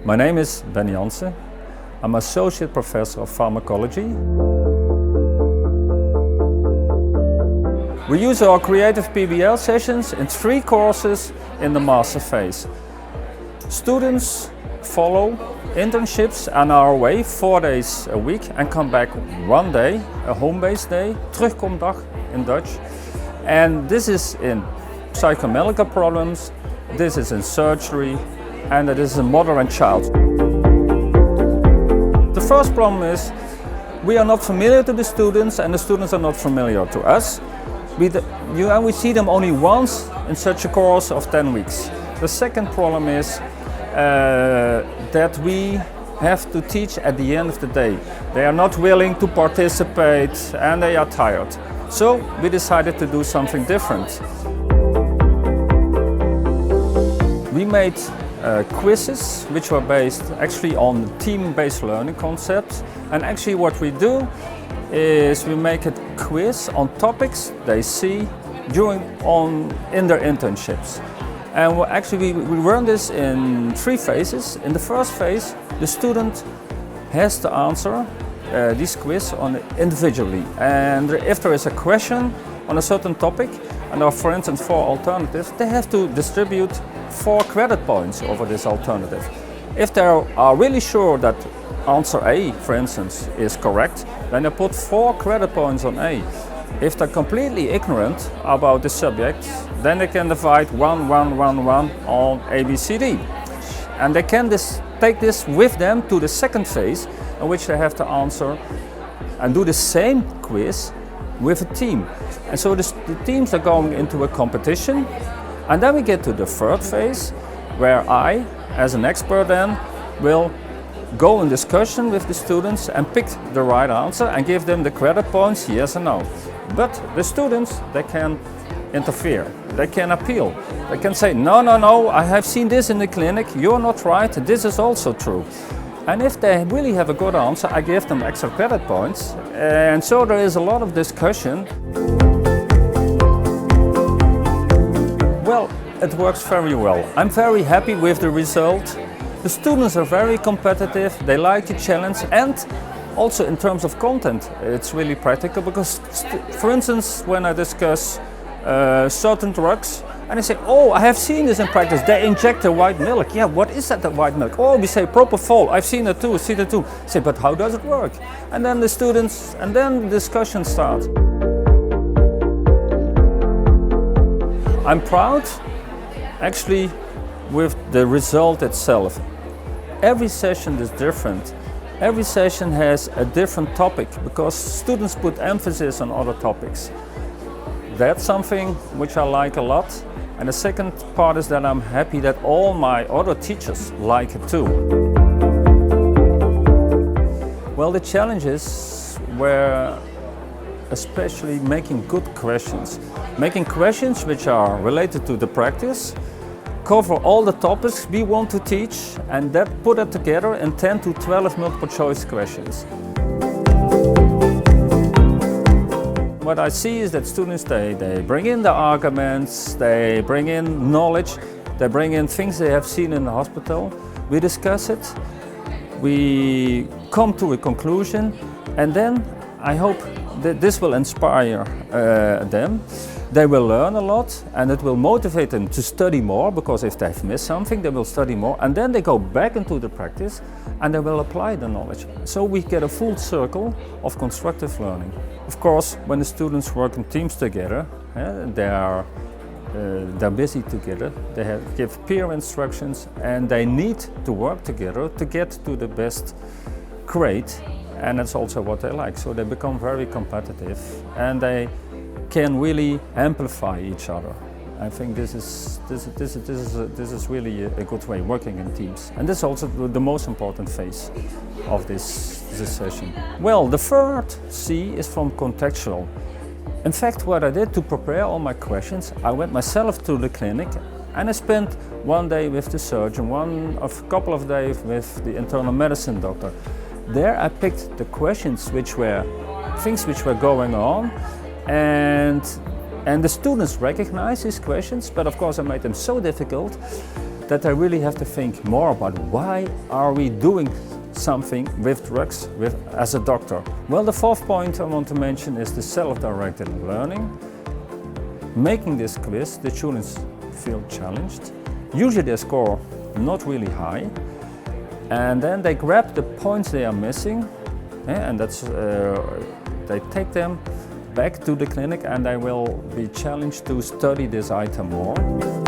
My name is Janssen. I'm Associate Professor of Pharmacology. We use our creative PBL sessions in 3 courses in the master phase. Students follow internships and are away 4 days a week and come back 1 day, a home-based day, terugkomdag in Dutch. And this is in psychomedical problems, this is in surgery, and it is in mother and child. The first problem is we are not familiar to the students and the students are not familiar to us. We see them only once in such a course of 10 weeks. The second problem is that we have to teach at the end of the day. They are not willing to participate and they are tired. So we decided to do something different. We made quizzes which were based actually on team-based learning concepts, and actually what we do is we make a quiz on topics they see in their internships. And we run this in 3 phases. In the first phase, the student has to answer this quiz individually. And if there is a question on a certain topic, and there are, for instance, 4 alternatives, they have to distribute 4 credit points over this alternative. If they are really sure that answer A, for instance, is correct, then they put 4 credit points on A. If they're completely ignorant about the subject, then they can divide 1, 1, 1, 1 on A, B, C, D. And they can take this with them to the second phase, in which they have to answer and do the same quiz with a team. And so the teams are going into a competition. And then we get to the third phase, where I, as an expert then, will go in discussion with the students and pick the right answer and give them the credit points, yes or no. But the students, they can interfere, they can appeal. They can say, no, no, no, I have seen this in the clinic, you're not right, this is also true. And if they really have a good answer, I give them extra credit points. And so there is a lot of discussion. Well, it works very well. I'm very happy with the result. The students are very competitive, they like the challenge, and also in terms of content, it's really practical because, for instance, when I discuss certain drugs, and I say, oh, I have seen this in practice, they inject the white milk. Yeah, what is that, the white milk? Oh, we say propofol, I've seen it too, I say, but how does it work? And then the discussion starts. I'm proud, actually, with the result itself. Every session is different. Every session has a different topic because students put emphasis on other topics. That's something which I like a lot. And the second part is that I'm happy that all my other teachers like it too. Well, the challenges were especially making good questions. Making questions which are related to the practice, cover all the topics we want to teach, and that put it together in 10 to 12 multiple choice questions. What I see is that students, they bring in the arguments, they bring in knowledge, they bring in things they have seen in the hospital. We discuss it, we come to a conclusion, and then I hope that this will inspire them. They will learn a lot and it will motivate them to study more, because if they've missed something, they will study more, and then they go back into the practice and they will apply the knowledge. So we get a full circle of constructive learning. Of course, when the students work in teams together, they're busy together, they give peer instructions, and they need to work together to get to the best grade, and that's also what they like. So they become very competitive and they can really amplify each other. I think this is really a good way working in teams, and this is also the most important phase of this session. Well, the third C is from contextual. In fact, what I did to prepare all my questions, I went myself to the clinic and I spent 1 day with the surgeon, a couple of days with the internal medicine doctor. There I picked the questions things which were going on, and the students recognized these questions, but of course I made them so difficult that they really have to think more about why are we doing something with drugs as a doctor. Well, the fourth point I want to mention is the self-directed learning. Making this quiz, the students feel challenged. Usually they score not really high, and then they grab the points they are missing, and that's they take them back to the clinic and they will be challenged to study this item more.